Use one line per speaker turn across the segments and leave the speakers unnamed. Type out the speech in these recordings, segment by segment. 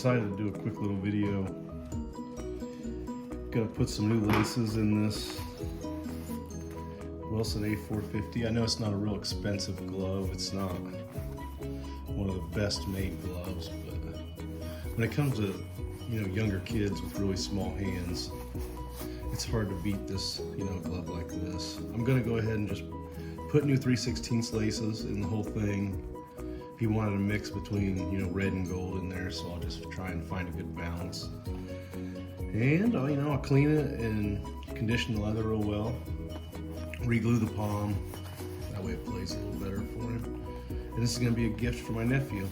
decided to do a quick little video. Gonna put some new laces in this Wilson A450. I know it's not a real expensive glove. It's not one of the best made gloves, but when it comes to younger kids with really small hands, it's hard to beat this glove like this. I'm gonna go ahead and just put new 3/16 laces in the whole thing. He wanted a mix between red and gold in there, so I'll just try and find a good balance. And I'll clean it and condition the leather real well. Re-glue the palm. That way it plays a little better for him. And this is gonna be a gift for my nephew.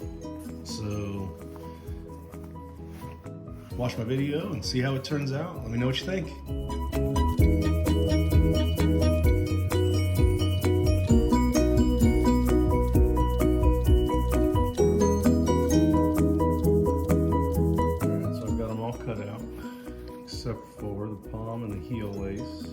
So watch my video and see how it turns out. Let me know what you think. Alright, so I've got them all cut out, except for the palm and the heel lace.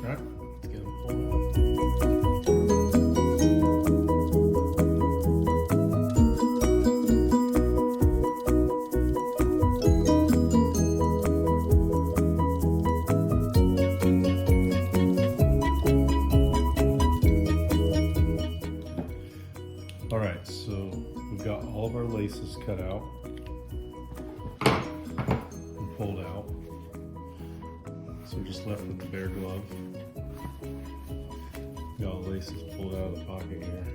Alright, let's get them pulled out. Alright, so we've got all of our laces cut out and pulled out. So we're just left with the bare glove. Got all the laces pulled out of the pocket here.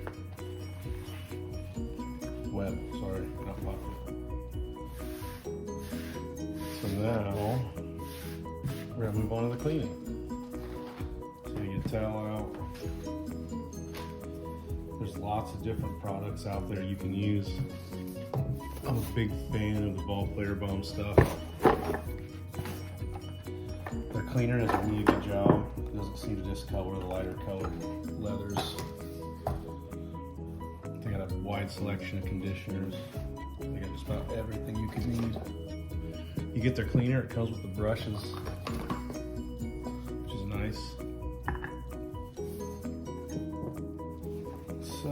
Web, sorry, not pocket. So now, we're gonna move on to the cleaning. So you get the towel out. There's lots of different products out there you can use. I'm a big fan of the Ball Player Balm stuff. Their cleaner does a really good job. It doesn't seem to discolor the lighter colored leathers. They got a wide selection of conditioners. They got just about everything you could need. You get their cleaner, it comes with the brushes, which is nice. So,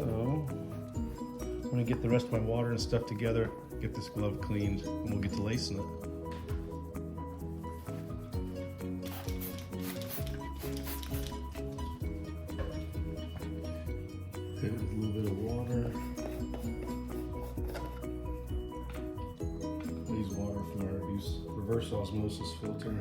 I'm gonna get the rest of my water and stuff together, get this glove cleaned, and we'll get to lacing it. Hit it with a little bit of water. I use water from our reverse osmosis filter.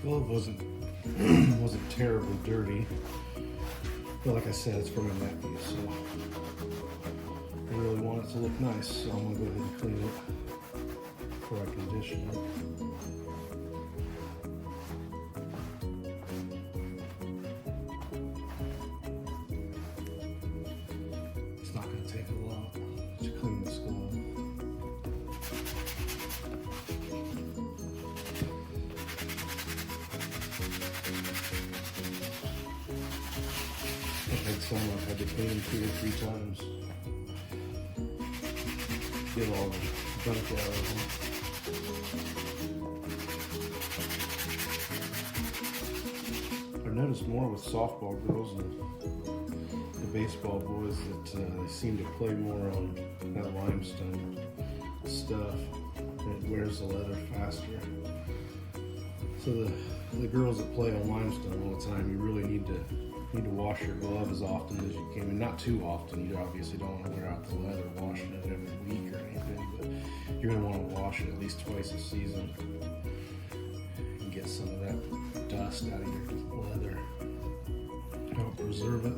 glove wasn't wasn't terribly dirty, but like I said, it's from a nephew, so I really want it to look nice. So I'm gonna go ahead and clean it before I condition it. It's not gonna take a lot to clean this glove. I've had to clean them 2 or 3 times. Get all the gunk out of them. I've noticed more with softball girls and the baseball boys that they seem to play more on that limestone stuff. It wears the leather faster. So the girls that play on limestone all the time, you really need to wash your glove as often as you can. And not too often. You obviously don't want to wear out the leather washing it every week or anything, but you're going to want to wash it at least twice a season and get some of that dust out of your leather. Help preserve it.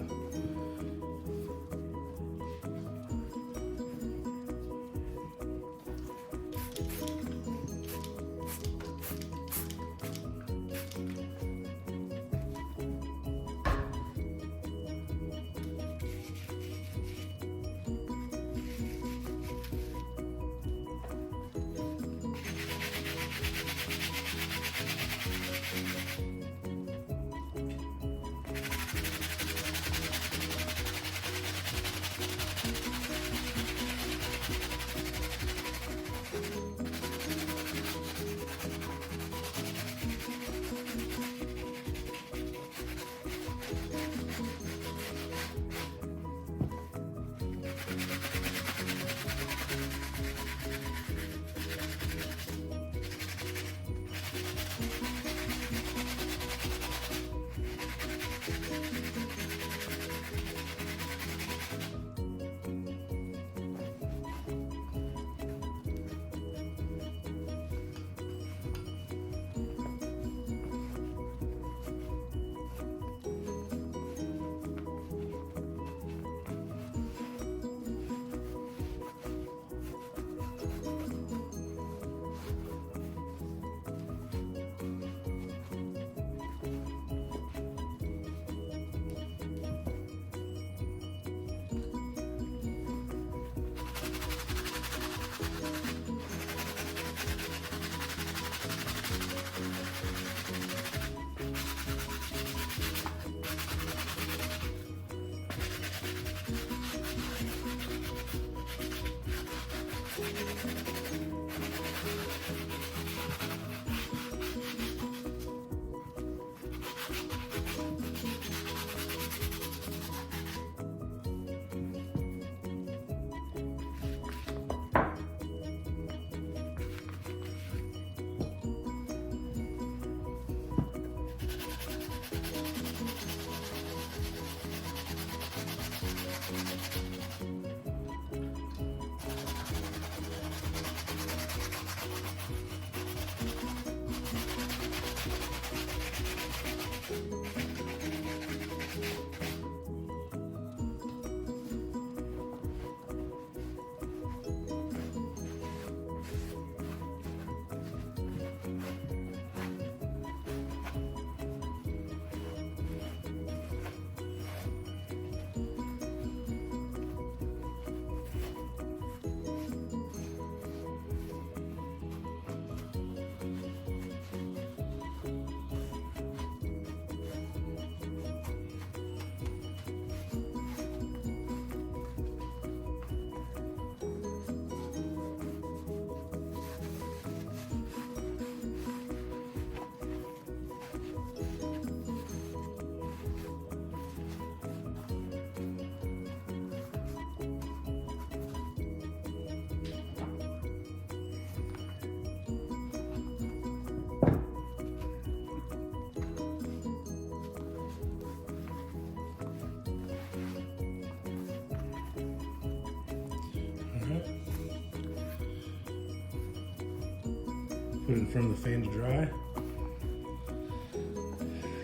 Put it in front of the fan to dry.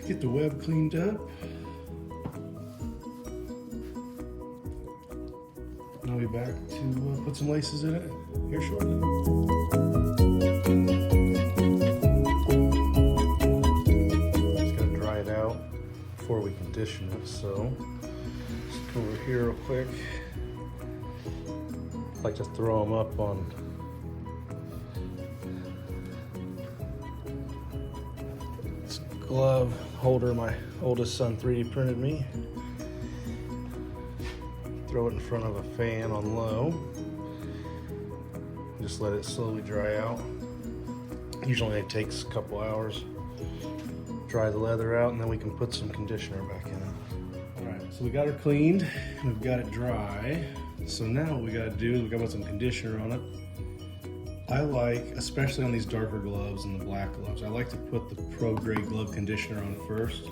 Get the web cleaned up. And I'll be back to put some laces in it here shortly. Just gotta dry it out before we condition it, so just come over here real quick. I like to throw them up on this glove holder my oldest son 3D printed me. Throw it in front of a fan on low. Just let it slowly dry out. Usually it takes a couple hours. Dry the leather out and then we can put some conditioner back in it. All right, so we got her cleaned, we've got it dry. So now what we gotta do is we gotta put some conditioner on it. I like, especially on these darker gloves and the black gloves, I like to put the pro grade glove conditioner on first.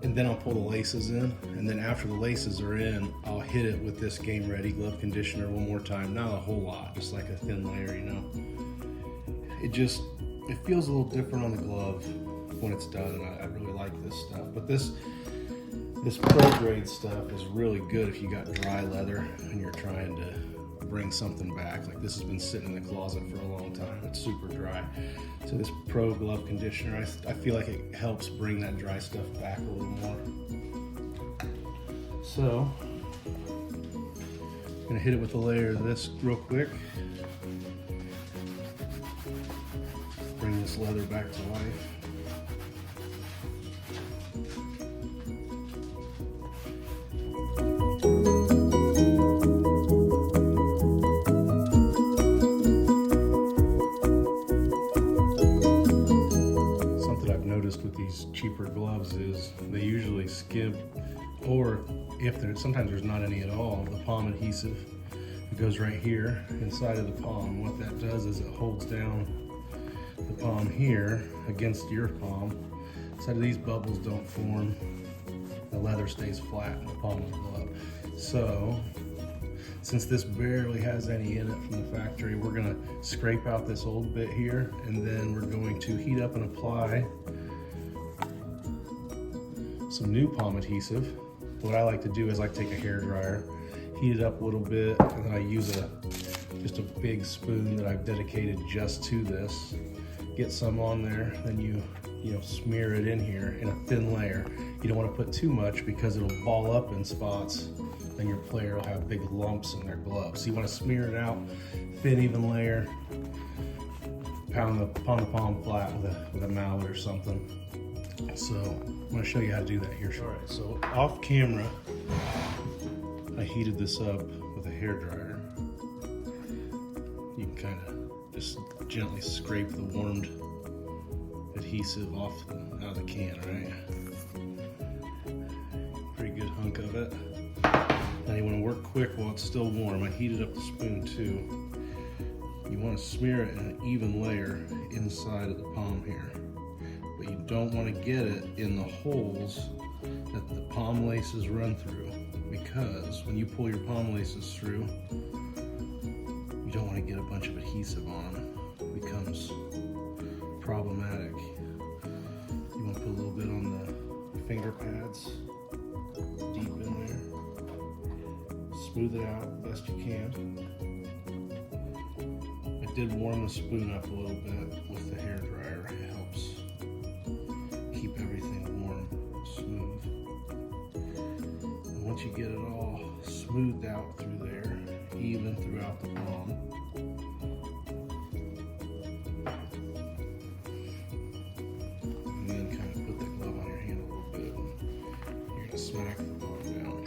And then I'll pull the laces in. And then after the laces are in, I'll hit it with this Game Ready glove conditioner one more time. Not a whole lot, just like a thin layer, you know. It feels a little different on the glove when it's done, and I really like this stuff. But this pro grade stuff is really good if you got dry leather and you're trying to bring something back. Like this has been sitting in the closet for a long time. It's super dry. So this pro glove conditioner, I feel like it helps bring that dry stuff back a little more. So I'm gonna hit it with a layer of this real quick. Bring this leather back to life. With these cheaper gloves is they usually skip, or if sometimes there's not any at all, the palm adhesive. It goes right here inside of the palm. What that does is it holds down the palm here against your palm so that these bubbles don't form. The leather stays flat in the palm of the glove. So since this barely has any in it from the factory, we're gonna scrape out this old bit here, and then we're going to heat up and apply some new palm adhesive. What I like to do is I take a hair dryer, heat it up a little bit, and then I use just a big spoon that I've dedicated just to this. Get some on there, then you smear it in here in a thin layer. You don't want to put too much because it'll ball up in spots, and your player will have big lumps in their gloves. So you want to smear it out, thin even layer, pound the palm flat with a mallet or something. So I'm going to show you how to do that here. All right, so off camera, I heated this up with a hair dryer. You can kind of just gently scrape the warmed adhesive out of the can, right? Pretty good hunk of it. Now you want to work quick while it's still warm. I heated up the spoon too. You want to smear it in an even layer inside of the palm here. But you don't want to get it in the holes that the palm laces run through, because when you pull your palm laces through, you don't want to get a bunch of adhesive on them. It becomes problematic. You want to put a little bit on the finger pads, deep in there. Smooth it out best you can. I did warm the spoon up a little bit with the hair dryer. It helps keep everything warm, smooth. And once you get it all smoothed out through there, even throughout the palm, and then kind of put the glove on your hand a little bit, you're gonna smack the bottom down.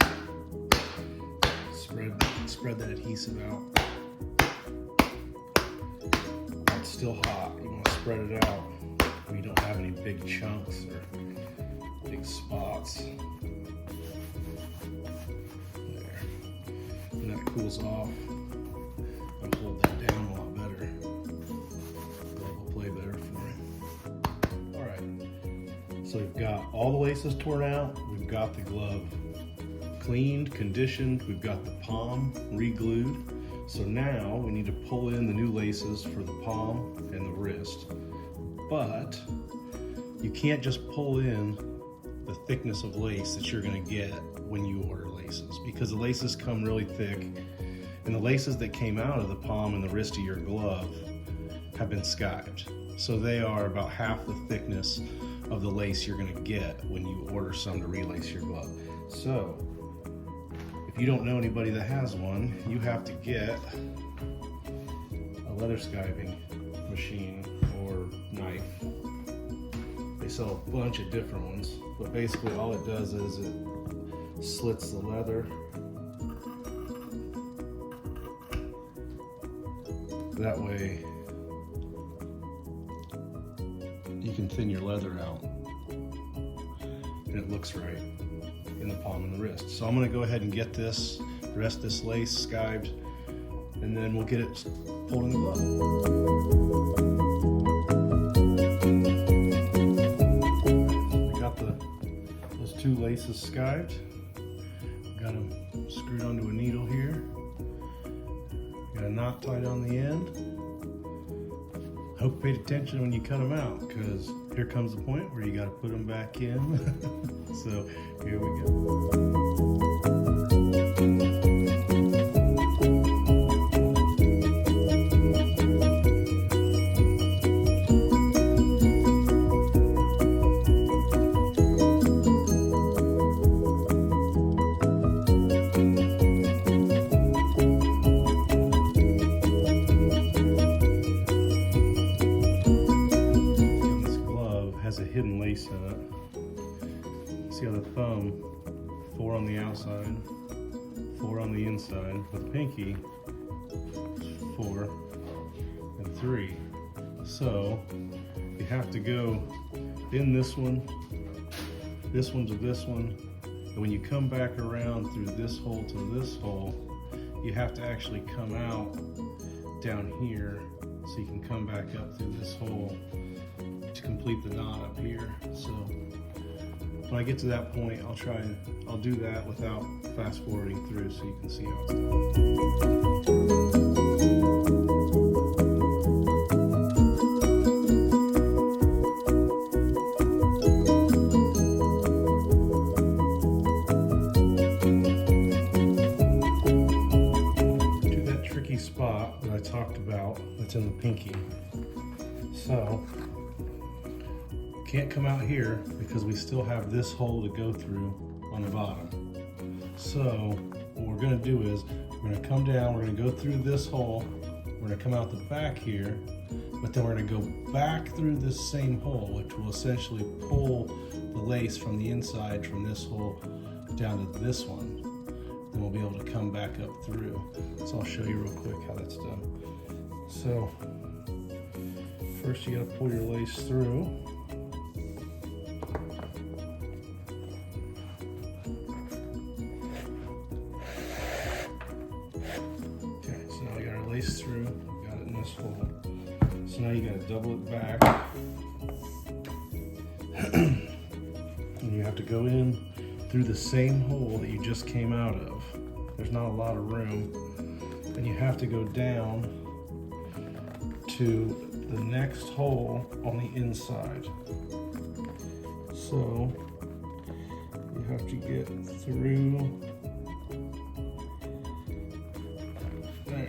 Spread that adhesive out. While it's still hot, you want to spread it out where you don't have any big chunks or big spots. There. When that cools off, I'll hold that down a lot better. The glove will play better for you. Alright, so we've got all the laces torn out, we've got the glove cleaned, conditioned, we've got the palm re-glued. So now we need to pull in the new laces for the palm and the wrist. But you can't just pull in the thickness of lace that you're gonna get when you order laces, because the laces come really thick, and the laces that came out of the palm and the wrist of your glove have been skived. So they are about half the thickness of the lace you're gonna get when you order some to relace your glove. So if you don't know anybody that has one, you have to get a leather skiving machine or knife. They sell a bunch of different ones, but basically all it does is it slits the leather. That way you can thin your leather out and it looks right in the palm and the wrist. So I'm gonna go ahead and get the rest of this lace skived, and then we'll get it pulled in the glove. We got those two laces skived. Got them screwed onto a needle here. Got a knot tied on the end. Hope you paid attention when you cut them out, because here comes the point where you got to put them back in. So here we go. Has a hidden lace in it. See how the thumb, 4 on the outside, 4 on the inside. With the pinky, 4 and 3. So you have to go in this one to this one, and when you come back around through this hole to this hole, you have to actually come out down here so you can come back up through this hole to complete the knot up here. So when I get to that point, I'll do that without fast forwarding through so you can see how it's done. To that tricky spot that I talked about that's in the pinky. So can't come out here because we still have this hole to go through on the bottom. So what we're gonna do is we're gonna come down, we're gonna go through this hole, we're gonna come out the back here, but then we're gonna go back through this same hole, which will essentially pull the lace from the inside from this hole down to this one. Then we'll be able to come back up through. So I'll show you real quick how that's done. So first you gotta pull your lace through. Through, got it in this hole. So now you got to double it back, and you have to go in through the same hole that you just came out of. There's not a lot of room, and you have to go down to the next hole on the inside. So you have to get through there.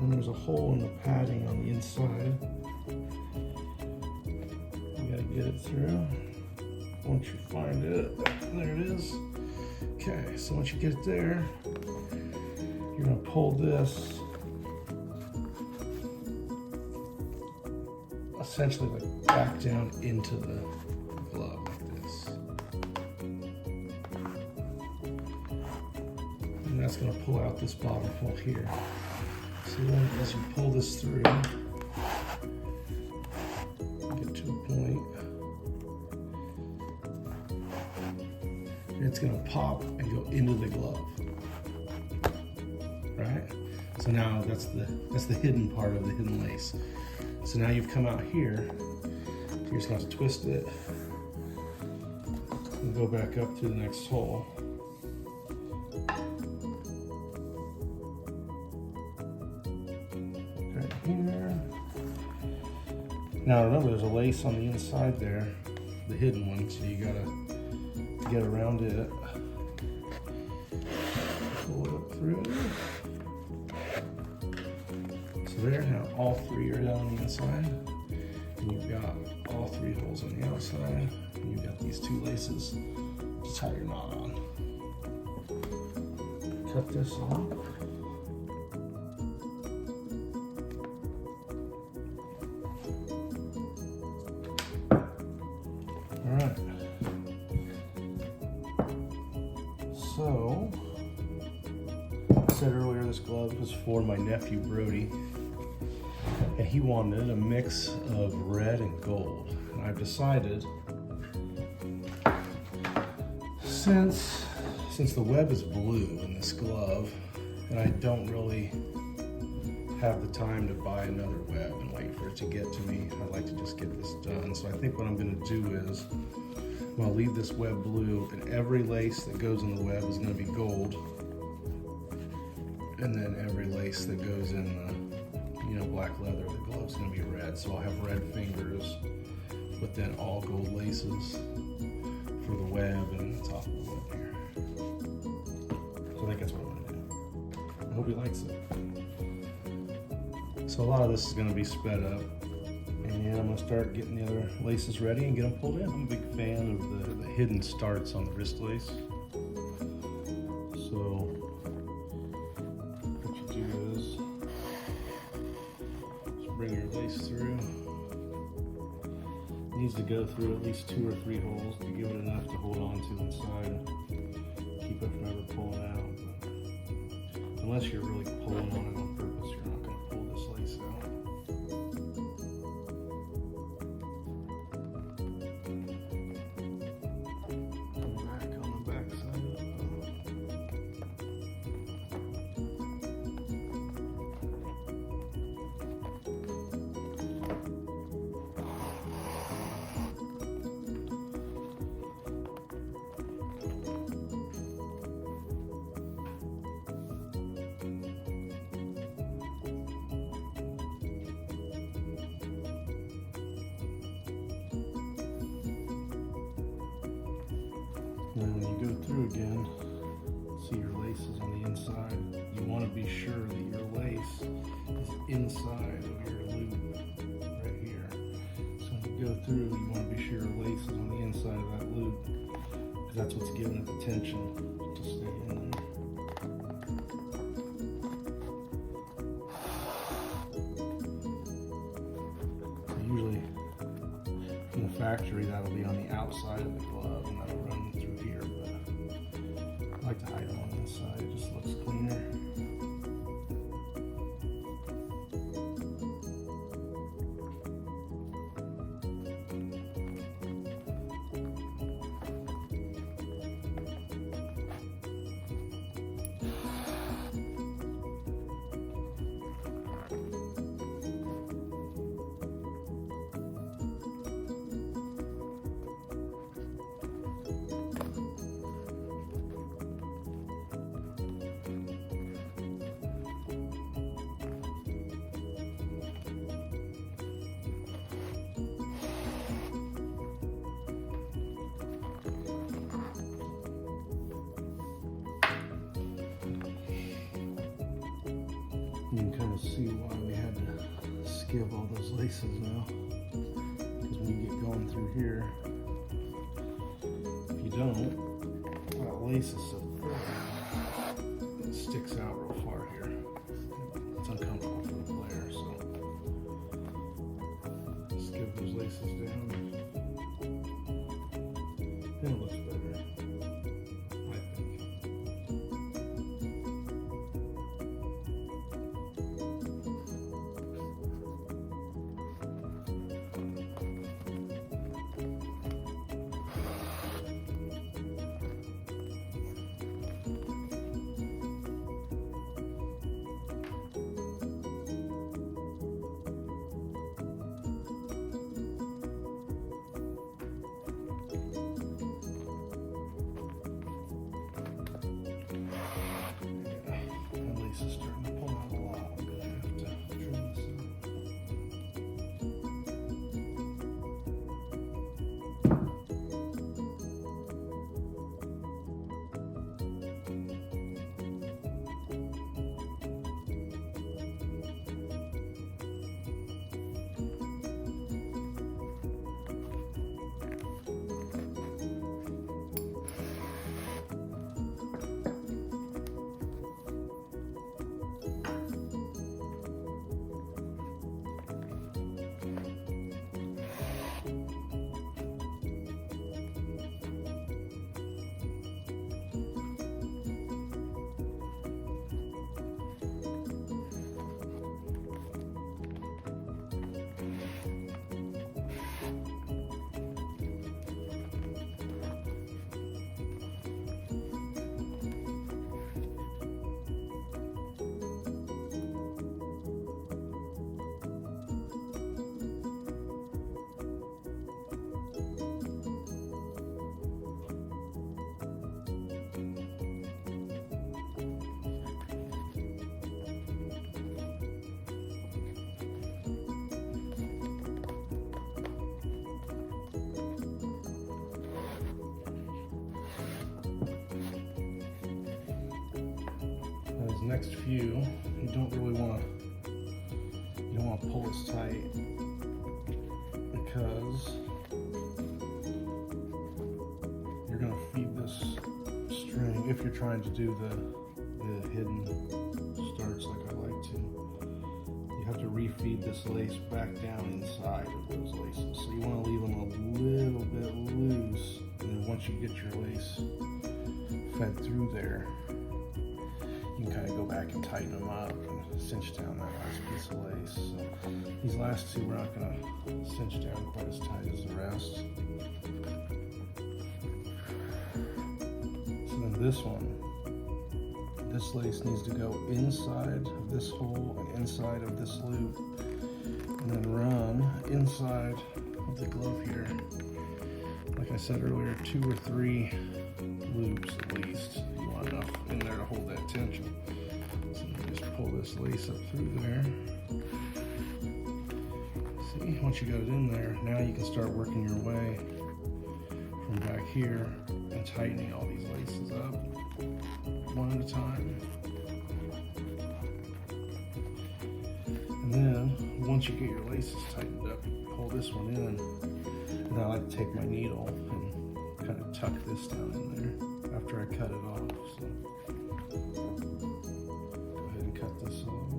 And there's a hole in the padding on the inside. You gotta get it through. Once you find it, there it is. Okay, so once you get it there, you're gonna pull this essentially like back down into the glove like this. And that's gonna pull out this bottom hole here. So then as you pull this through, get to a point, and it's gonna pop and go into the glove, right? So now that's the hidden part of the hidden lace. So now you've come out here, you're just gonna have to twist it and go back up to the next hole. Now remember, there's a lace on the inside there, the hidden one, so you gotta get around it. Pull it up through. So there, now all three are down on the inside. And you've got all three holes on the outside. And you've got these two laces. Just tie your knot on. Cut this off. Alright. So, I said earlier this glove was for my nephew Brody. And he wanted a mix of red and gold. And I've decided, since the web is blue in this glove, and I don't really have the time to buy another web and wait for it to get to me, I like to just get this done. So I think what I'm going to do is, I'm going to leave this web blue, and every lace that goes in the web is going to be gold. And then every lace that goes in the black leather, the glove's gonna be red. So I'll have red fingers, but then all gold laces for the web and the top of the web here. So I think that's what I'm gonna do. I hope he likes it. So a lot of this is gonna be sped up, and I'm gonna start getting the other laces ready and get them pulled in. I'm a big fan of the hidden starts on the wrist lace. So what you do is bring your lace through. It needs to go through at least 2 or 3 holes to give it enough to hold on to inside. Keep it from ever pulling out. But unless you're really pulling on it on purpose, you're not going to pull this lace out. Come back on the back side. And then when you go through again, see your laces on the inside. You want to be sure that your lace is inside of your loop right here. So when you go through, you want to be sure your lace is on the inside of that loop, because that's what's giving it the tension to stay in there. So usually in the factory, that'll be on the outside of the glove, and that'll run through here, but I like to hide them on the inside. It just looks cleaner. You can kind of see why we had to skiv all those laces now. Because when you get going through here, if you don't, that lace is so thick, it sticks out real far here. It's uncomfortable for the player, so skiv those laces down. Then it looks better. next few, you don't want to pull this tight, because you're going to feed this string, if you're trying to do the hidden starts like I like to, you have to refeed this lace back down inside of those laces. So you want to leave them a little bit loose, and then once you get your lace fed through there, you can kind of go back and tighten them up and cinch down that last piece of lace. So these last two we're not going to cinch down quite as tight as the rest. So then this one, this lace needs to go inside of this hole and inside of this loop, and then run inside of the glove here. Like I said earlier, 2 or 3 loops at least. You want enough in there to hold that tension. So you just pull this lace up through there. See, once you got it in there, now you can start working your way from back here and tightening all these laces up one at a time. And then once you get your laces tightened up, pull this one in. And I like to take my needle and kind of tuck this down in there after I cut it off. So go ahead and cut this off.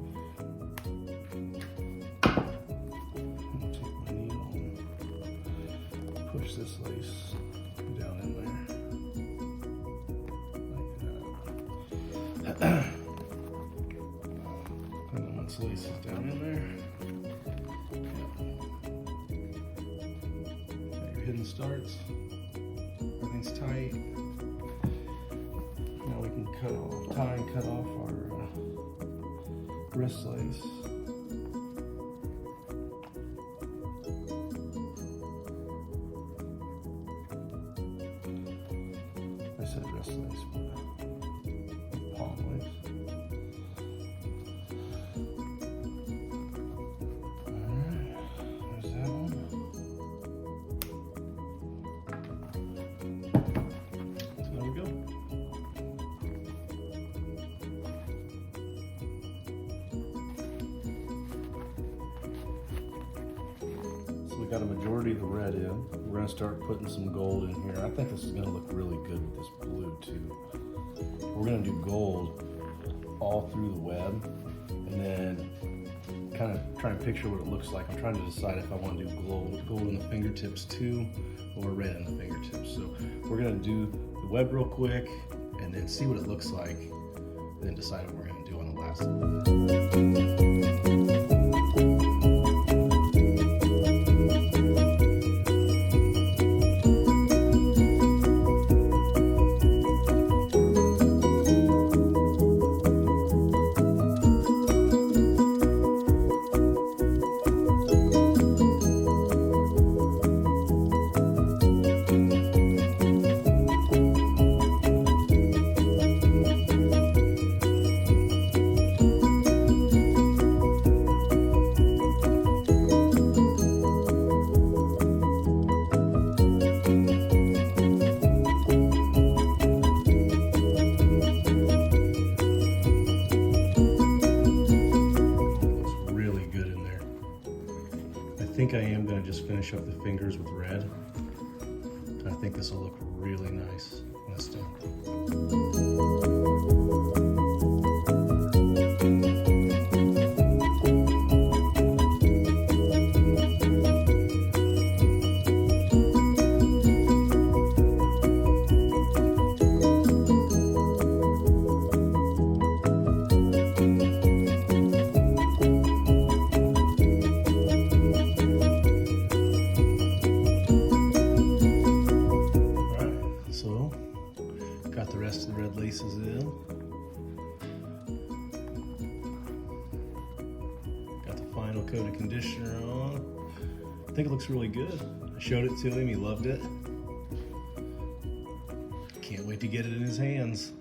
And take my needle and push this lace down in there. Like that. And then once the lace is down in there, hidden starts, everything's tight. Now we can tie and cut off our wrist lace. I said wrist lace, but palm lace. Alright, there's that one. Got a majority of the red in. We're going to start putting some gold in here. I think this is going to look really good with this blue too. We're going to do gold all through the web, and then kind of try and picture what it looks like. I'm trying to decide if I want to do gold in the fingertips too, or red in the fingertips. So we're going to do the web real quick, and then see what it looks like, and then decide what we're going to do on the last one. I think I am going to just finish up the fingers with red. I think this will look really nice when it's done. Got the rest of the red laces in. Got the final coat of conditioner on. I think it looks really good. I showed it to him, he loved it. Can't wait to get it in his hands.